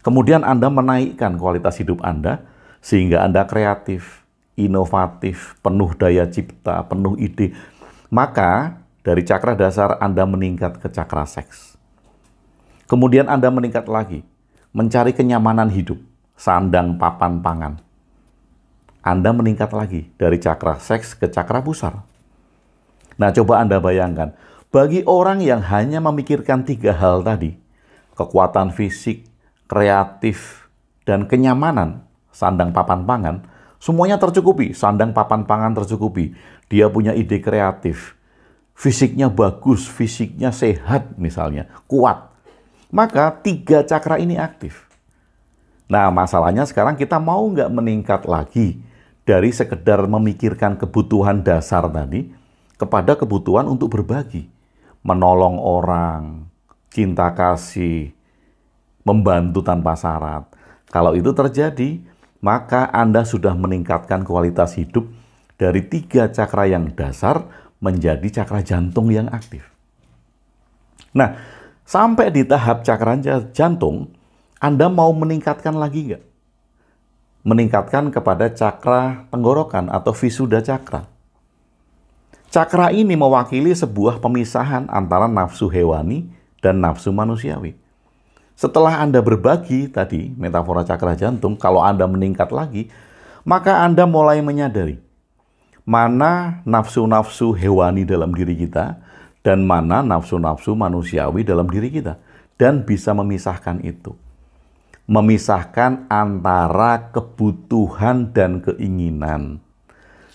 Kemudian Anda menaikkan kualitas hidup Anda sehingga Anda kreatif, inovatif, penuh daya cipta, penuh ide. Maka dari cakra dasar Anda meningkat ke cakra seks. Kemudian Anda meningkat lagi, mencari kenyamanan hidup, sandang, papan, pangan. Anda meningkat lagi dari cakra seks ke cakra pusar. Nah, coba Anda bayangkan, bagi orang yang hanya memikirkan 3 hal tadi, kekuatan fisik, kreatif, dan kenyamanan, sandang, papan, pangan, semuanya tercukupi, sandang, papan, pangan tercukupi. Dia punya ide kreatif, fisiknya bagus, fisiknya sehat misalnya, kuat. Maka 3 cakra ini aktif. Nah, masalahnya sekarang kita mau nggak meningkat lagi dari sekedar memikirkan kebutuhan dasar tadi kepada kebutuhan untuk berbagi, menolong orang, cinta kasih, membantu tanpa syarat. Kalau itu terjadi, maka Anda sudah meningkatkan kualitas hidup dari 3 cakra yang dasar menjadi cakra jantung yang aktif. Nah, sampai di tahap cakra jantung, Anda mau meningkatkan lagi nggak? Meningkatkan kepada cakra tenggorokan atau Visuddha cakra. Cakra ini mewakili sebuah pemisahan antara nafsu hewani dan nafsu manusiawi. Setelah Anda berbagi tadi, metafora cakra jantung, kalau Anda meningkat lagi, maka Anda mulai menyadari mana nafsu-nafsu hewani dalam diri kita dan mana nafsu-nafsu manusiawi dalam diri kita. Dan bisa memisahkan itu. Memisahkan antara kebutuhan dan keinginan.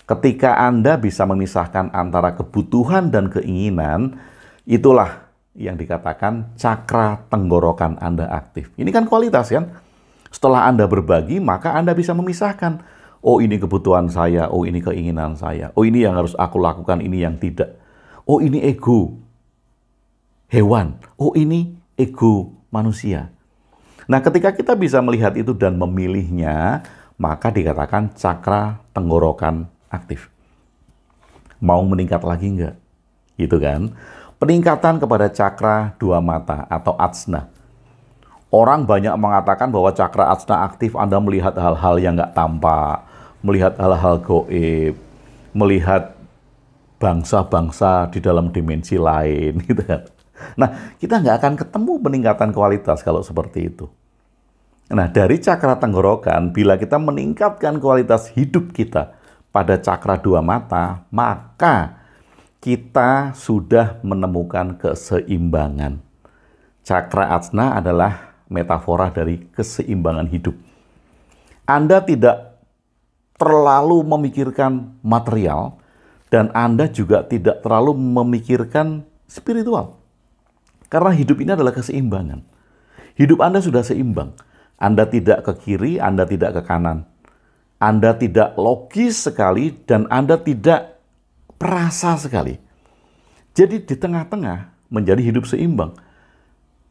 Ketika Anda bisa memisahkan antara kebutuhan dan keinginan, itulah yang dikatakan cakra tenggorokan Anda aktif. Ini kan kualitas kan? Setelah Anda berbagi, maka Anda bisa memisahkan. Oh, ini kebutuhan saya, oh ini keinginan saya, oh ini yang harus aku lakukan, ini yang tidak. Oh, ini ego hewan, oh ini ego manusia. Nah, ketika kita bisa melihat itu dan memilihnya, maka dikatakan cakra tenggorokan aktif. Mau meningkat lagi enggak? Gitu kan? Peningkatan kepada cakra 2 mata atau ajna. Orang banyak mengatakan bahwa cakra ajna aktif, Anda melihat hal-hal yang enggak tampak, melihat hal-hal gaib, melihat bangsa-bangsa di dalam dimensi lain, gitu kan. Nah, kita nggak akan ketemu peningkatan kualitas kalau seperti itu. Nah, dari cakra tenggorokan, bila kita meningkatkan kualitas hidup kita pada cakra 2 mata, maka kita sudah menemukan keseimbangan. Cakra ajna adalah metafora dari keseimbangan hidup. Anda tidak terlalu memikirkan material, dan Anda juga tidak terlalu memikirkan spiritual. Karena hidup ini adalah keseimbangan. Hidup Anda sudah seimbang. Anda tidak ke kiri, Anda tidak ke kanan. Anda tidak logis sekali, dan Anda tidak perasa sekali. Jadi di tengah-tengah menjadi hidup seimbang.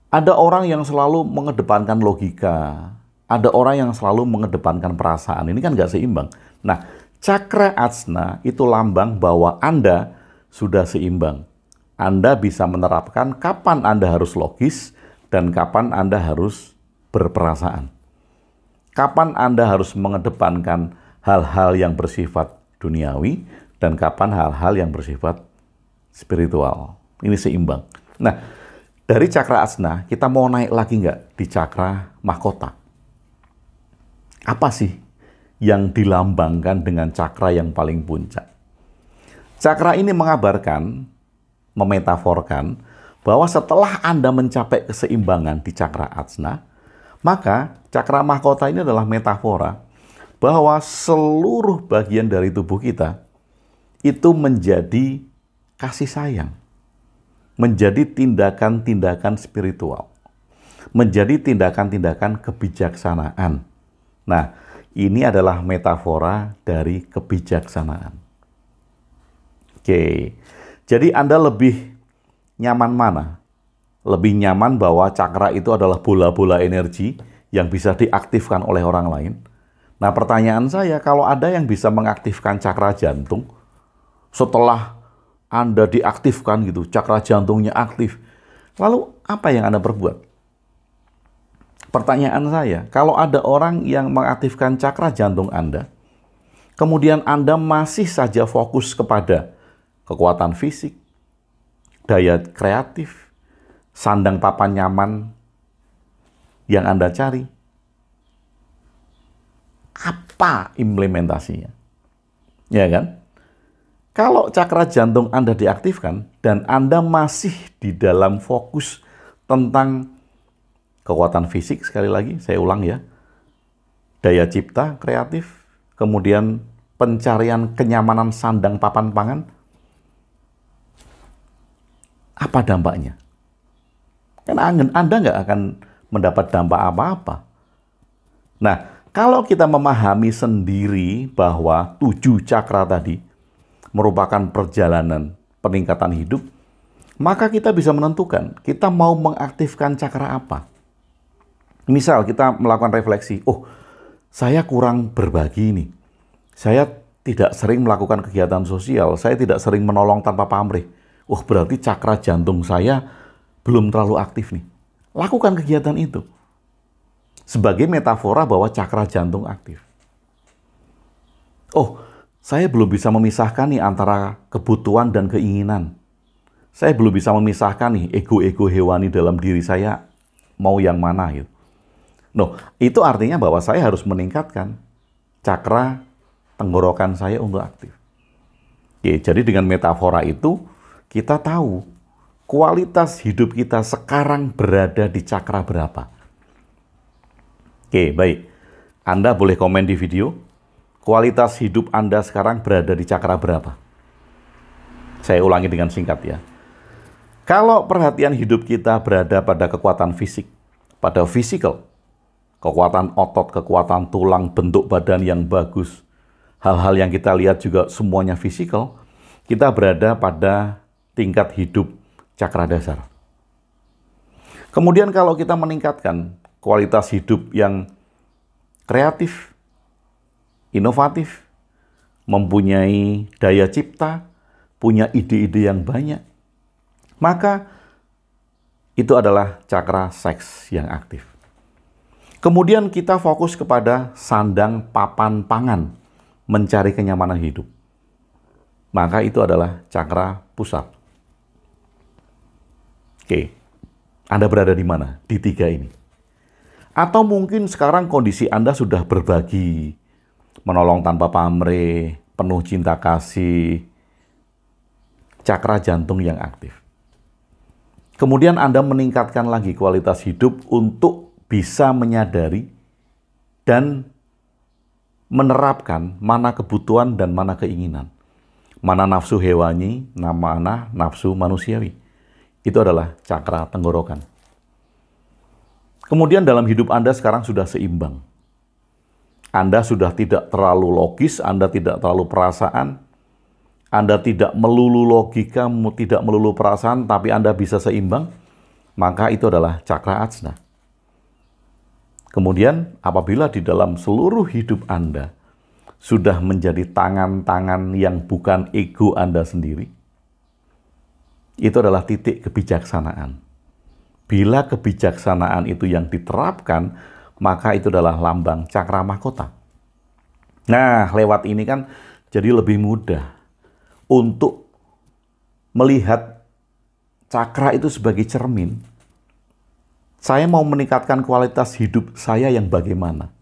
Ada orang yang selalu mengedepankan logika. Ada orang yang selalu mengedepankan perasaan. Ini kan nggak seimbang. Nah, cakra ajna itu lambang bahwa Anda sudah seimbang. Anda bisa menerapkan kapan Anda harus logis dan kapan Anda harus berperasaan. Kapan Anda harus mengedepankan hal-hal yang bersifat duniawi dan kapan hal-hal yang bersifat spiritual. Ini seimbang. Nah, dari cakra ajna kita mau naik lagi nggak di cakra mahkota? Apa sih yang dilambangkan dengan cakra yang paling puncak? Cakra ini mengabarkan, memetaforkan bahwa setelah Anda mencapai keseimbangan di cakra ajna, maka cakra mahkota ini adalah metafora bahwa seluruh bagian dari tubuh kita itu menjadi kasih sayang, menjadi tindakan-tindakan spiritual, menjadi tindakan-tindakan kebijaksanaan. Nah, ini adalah metafora dari kebijaksanaan. Oke, jadi Anda lebih nyaman mana? Lebih nyaman bahwa cakra itu adalah bola-bola energi yang bisa diaktifkan oleh orang lain. Nah, pertanyaan saya, kalau ada yang bisa mengaktifkan cakra jantung, setelah Anda diaktifkan gitu, cakra jantungnya aktif, lalu apa yang Anda perbuat? Pertanyaan saya, kalau ada orang yang mengaktifkan cakra jantung Anda, kemudian Anda masih saja fokus kepada kekuatan fisik, daya kreatif, sandang papan nyaman yang Anda cari, apa implementasinya? Ya kan? Kalau cakra jantung Anda diaktifkan dan Anda masih di dalam fokus tentang kekuatan fisik, sekali lagi saya ulang ya, daya cipta, kreatif, kemudian pencarian kenyamanan sandang papan pangan, apa dampaknya? Kan Anda nggak akan mendapat dampak apa-apa. Nah, kalau kita memahami sendiri bahwa 7 cakra tadi merupakan perjalanan peningkatan hidup, maka kita bisa menentukan kita mau mengaktifkan cakra apa. Misal kita melakukan refleksi, oh saya kurang berbagi nih, saya tidak sering melakukan kegiatan sosial, saya tidak sering menolong tanpa pamrih. Oh berarti cakra jantung saya belum terlalu aktif nih. Lakukan kegiatan itu sebagai metafora bahwa cakra jantung aktif. Oh, saya belum bisa memisahkan nih antara kebutuhan dan keinginan. Saya belum bisa memisahkan nih ego-ego hewani dalam diri saya mau yang mana gitu. No, itu artinya bahwa saya harus meningkatkan cakra tenggorokan saya untuk aktif. Oke, jadi dengan metafora itu kita tahu kualitas hidup kita sekarang berada di cakra berapa. Oke, baik. Anda boleh komen di video, kualitas hidup Anda sekarang berada di cakra berapa? Saya ulangi dengan singkat ya. Kalau perhatian hidup kita berada pada kekuatan fisik, pada physical, kekuatan otot, kekuatan tulang, bentuk badan yang bagus, hal-hal yang kita lihat juga semuanya fisikal, kita berada pada tingkat hidup cakra dasar. Kemudian kalau kita meningkatkan kualitas hidup yang kreatif, inovatif, mempunyai daya cipta, punya ide-ide yang banyak, maka itu adalah cakra seks yang aktif. Kemudian kita fokus kepada sandang papan pangan, mencari kenyamanan hidup. Maka itu adalah cakra pusat. Oke, Anda berada di mana? Di 3 ini. Atau mungkin sekarang kondisi Anda sudah berbagi, menolong tanpa pamrih, penuh cinta kasih, cakra jantung yang aktif. Kemudian Anda meningkatkan lagi kualitas hidup untuk bisa menyadari dan menerapkan mana kebutuhan dan mana keinginan. Mana nafsu hewani, mana nafsu manusiawi. Itu adalah cakra tenggorokan. Kemudian dalam hidup Anda sekarang sudah seimbang. Anda sudah tidak terlalu logis, Anda tidak terlalu perasaan, Anda tidak melulu logika, tidak melulu perasaan, tapi Anda bisa seimbang, maka itu adalah cakra ajna. Kemudian apabila di dalam seluruh hidup Anda sudah menjadi tangan-tangan yang bukan ego Anda sendiri, itu adalah titik kebijaksanaan. Bila kebijaksanaan itu yang diterapkan, maka itu adalah lambang cakra mahkota. Nah, lewat ini kan jadi lebih mudah untuk melihat cakra itu sebagai cermin. Saya mau meningkatkan kualitas hidup saya yang bagaimana?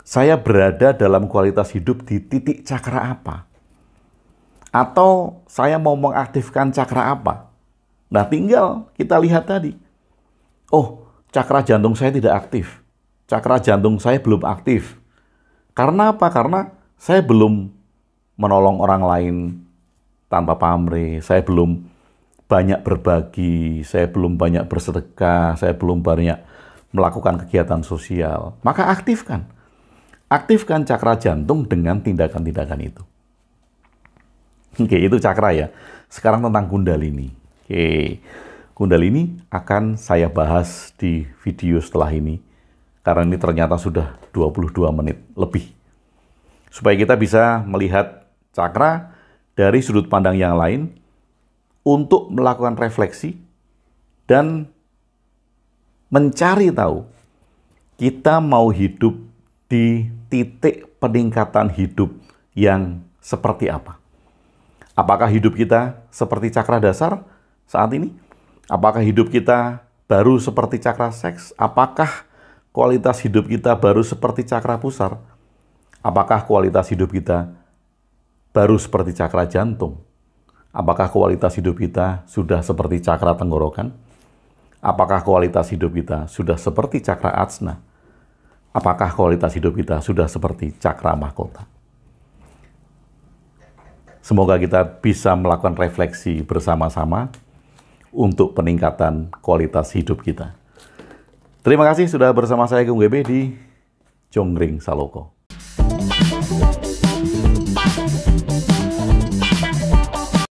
Saya berada dalam kualitas hidup di titik cakra apa? Atau saya mau mengaktifkan cakra apa? Nah, tinggal kita lihat tadi. Oh, cakra jantung saya tidak aktif. Cakra jantung saya belum aktif. Karena apa? Karena saya belum menolong orang lain tanpa pamrih. Saya belum banyak berbagi, saya belum banyak bersedekah, saya belum banyak melakukan kegiatan sosial. Maka aktifkan. Aktifkan cakra jantung dengan tindakan-tindakan itu. Oke, itu cakra ya. Sekarang tentang Kundalini. Oke, Kundalini akan saya bahas di video setelah ini. Karena ini ternyata sudah 22 menit lebih. Supaya kita bisa melihat cakra dari sudut pandang yang lain, untuk melakukan refleksi dan mencari tahu kita mau hidup di titik peningkatan hidup yang seperti apa? Apakah hidup kita seperti cakra dasar saat ini? Apakah hidup kita baru seperti cakra seks? Apakah kualitas hidup kita baru seperti cakra pusar? Apakah kualitas hidup kita baru seperti cakra jantung? Apakah kualitas hidup kita sudah seperti cakra tenggorokan? Apakah kualitas hidup kita sudah seperti cakra ajna? Apakah kualitas hidup kita sudah seperti cakra mahkota? Semoga kita bisa melakukan refleksi bersama-sama untuk peningkatan kualitas hidup kita. Terima kasih sudah bersama saya Gung Webe di Jonggring Saloko.